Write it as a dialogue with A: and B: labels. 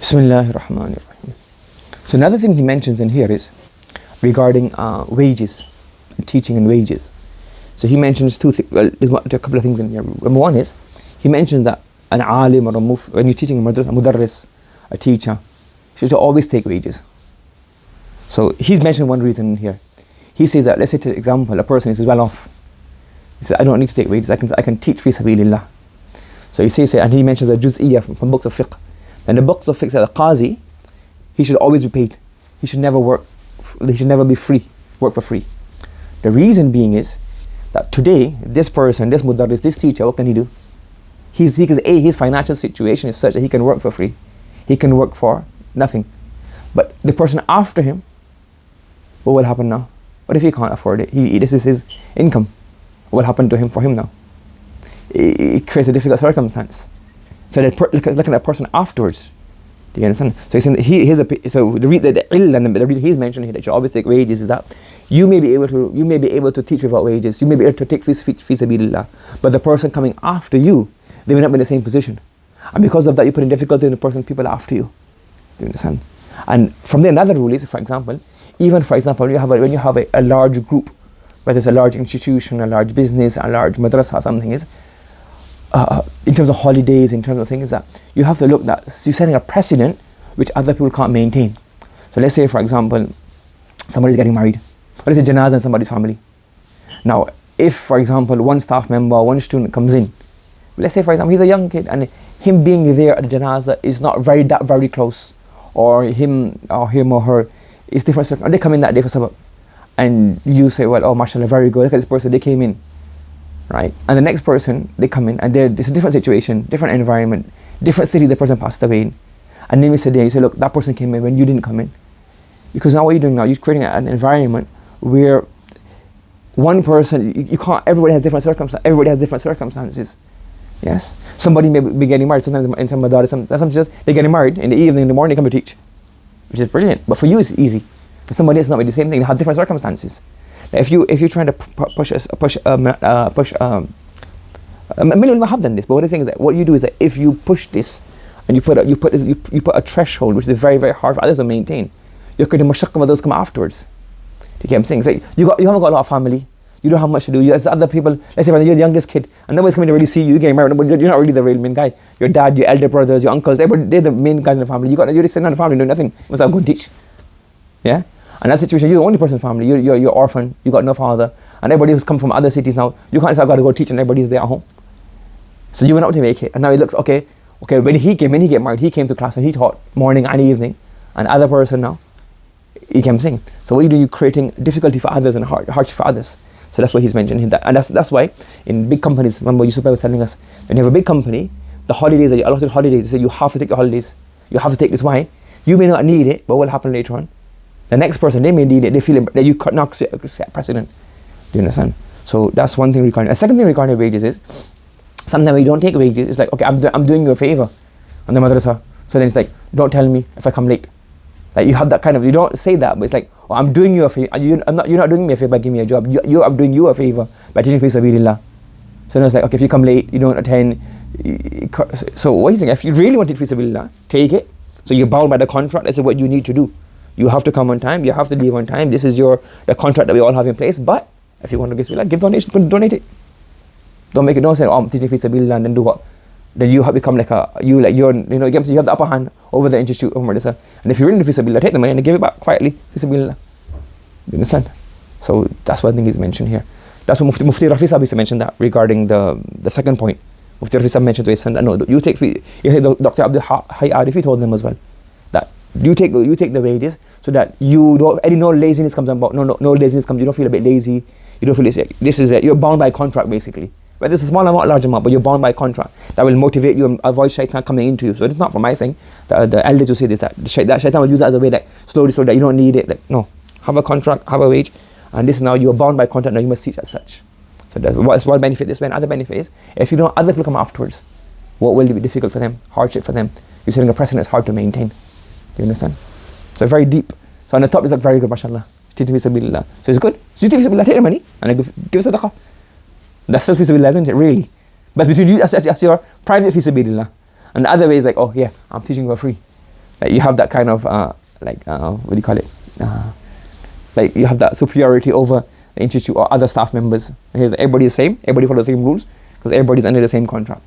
A: Bismillahir Rahmanir Rahim. So another thing he mentions in here is regarding wages, teaching and wages. So he mentions two things. Well, there's a couple of things in here. Number one is he mentions that an alim or when you're teaching a mudarris, a teacher, should always take wages. So he's mentioned one reason in here. He says that, let's say, for example, a person is well off. He says, I don't need to take wages. I can teach fi sabilillah. So he says, and he mentions the juz'iyah from books of fiqh. And the books of fiqh said the qazi, he should always be paid. He should never work. He should never be free. Work for free. The reason being is that today, this person, this mudarris, this teacher, what can he do? His financial situation is such that he can work for free. He can work for nothing. But the person after him, what will happen now? What if he can't afford it? This is his income. What will happen to him for him now? It creates a difficult circumstance. So look at that person afterwards. Do you understand? So he's saying the reason he's mentioning here that you always take wages is that you may be able to teach without wages. You may be able to take fi sabilillah. But the person coming after you, they may not be in the same position. And because of that, you put in difficulty in the people after you. Do you understand? And from there, another rule is, for example, when you have a large group, whether it's a large institution, a large business, a large madrasa, something is, in terms of holidays, in terms of things, that you have to look that you're setting a precedent which other people can't maintain. So let's say, for example, somebody's getting married. Or let's say janazah in somebody's family. Now, if, for example, one staff member, one student comes in, let's say, for example, he's a young kid and him being there at the janazah is not very close, or him or her is different. And they come in that day for sabab, and you say, well, oh, mashallah, very good, look at this person, they came in. Right, and the next person, they come in and it's a different situation, different environment, different city the person passed away in. And then you say, look, that person came in when you didn't come in. Because now what you're doing now, you're creating an environment where one person, you can't, everybody has different circumstances. Yes, somebody may be getting married, sometimes in some sometimes they're getting married in the evening, in the morning they come to teach, which is brilliant. But for you it's easy. For somebody else, it's not the same thing, they have different circumstances. If you're trying to push, many people have done this, but what I'm saying is that what you do is that if you push this and you put a threshold which is very, very hard for others to maintain, you're creating mashaqqa when those come afterwards. You get what I'm saying? It's like you haven't got a lot of family, you don't have much to do. There's other people. Let's say you're the youngest kid and nobody's coming to really see you. You're getting married, but you're not really the real main guy. Your dad, your elder brothers, your uncles, everybody, they're the main guys in the family. You're just sitting in the family doing nothing. You must have go and teach. Yeah. And that situation, you're the only person in the family, you're orphan, you got no father, and everybody who's come from other cities now, you can't say I've got to go teach and everybody's there at home. So you went out to make it, and now it looks, okay, when he get married, he came to class and he taught morning and evening, and other person now, he came sing. So what you do, you're creating difficulty for others and hardship for others. So that's why he's mentioning that. And that's why in big companies, remember Yusuf was telling us, when you have a big company, the holidays, a lot of holidays, they say you have to take the holidays. You have to take this. Why? You may not need it, but what will happen later on? The next person, they may need it, they feel it, that you could not set precedent. Do you understand? So that's one thing regarding. A second thing regarding wages is, sometimes when you don't take wages, it's like, okay, I'm doing you a favor on the madrasa. So then it's like, don't tell me if I come late. Like you have that kind of, you don't say that, but it's like, oh, I'm doing you a favor. You're not doing me a favor by giving me a job. I'm doing you a favor by teaching fi sabilillah. So then it's like, okay, if you come late, you don't attend. So what he's saying, if you really want to teach fi sabilillah, take it. So you're bound by the contract. This is what you need to do. You have to come on time, you have to leave on time. This is the contract that we all have in place. But if you want to give donation, donate it. Don't make it, don't say, oh, I'm teaching fi sabilillah and then do what? Then you have become you have the upper hand over the institute of madrasa. And if you're really fi sabilillah, take the money and give it back quietly, fi sabilillah. You understand? So that's one thing he's mentioned here. That's what Mufti Rafi Sahib used to mention that regarding the second point. Mufti Rafi Sahib mentioned to his son, no, you take Dr. Abdul Hayy Arifi told them as well. That you take the wages so that you don't, no laziness comes about. No laziness comes. You don't feel a bit lazy. You don't feel this is it. You're bound by contract basically. Whether it's a small amount, large amount, but you're bound by contract. That will motivate you and avoid shaitan coming into you. So it's not from my saying. The elders will say this, that shaitan will use that as a way that slowly that you don't need it. Like, no, have a contract, have a wage, and this now you're bound by contract. Now you must teach as such. So that's one benefit. This way, other benefit is if you don't, other people come afterwards. What will be difficult for them? Hardship for them. You're setting a precedent that's hard to maintain. Do you understand? So very deep. So on the top is like very good, mashallah. Teaching fi sabilillah. So it's good. So you teach fi sabilillah, take the money and give sadaqah. That's still fi sabilillah, isn't it? Really. But between you, as your private fi sabilillah. And the other way is like, oh yeah, I'm teaching you for free. Like you have that kind of what do you call it? Like you have that superiority over the institute or other staff members. Here's everybody is same. Everybody follows the same rules because everybody's under the same contract.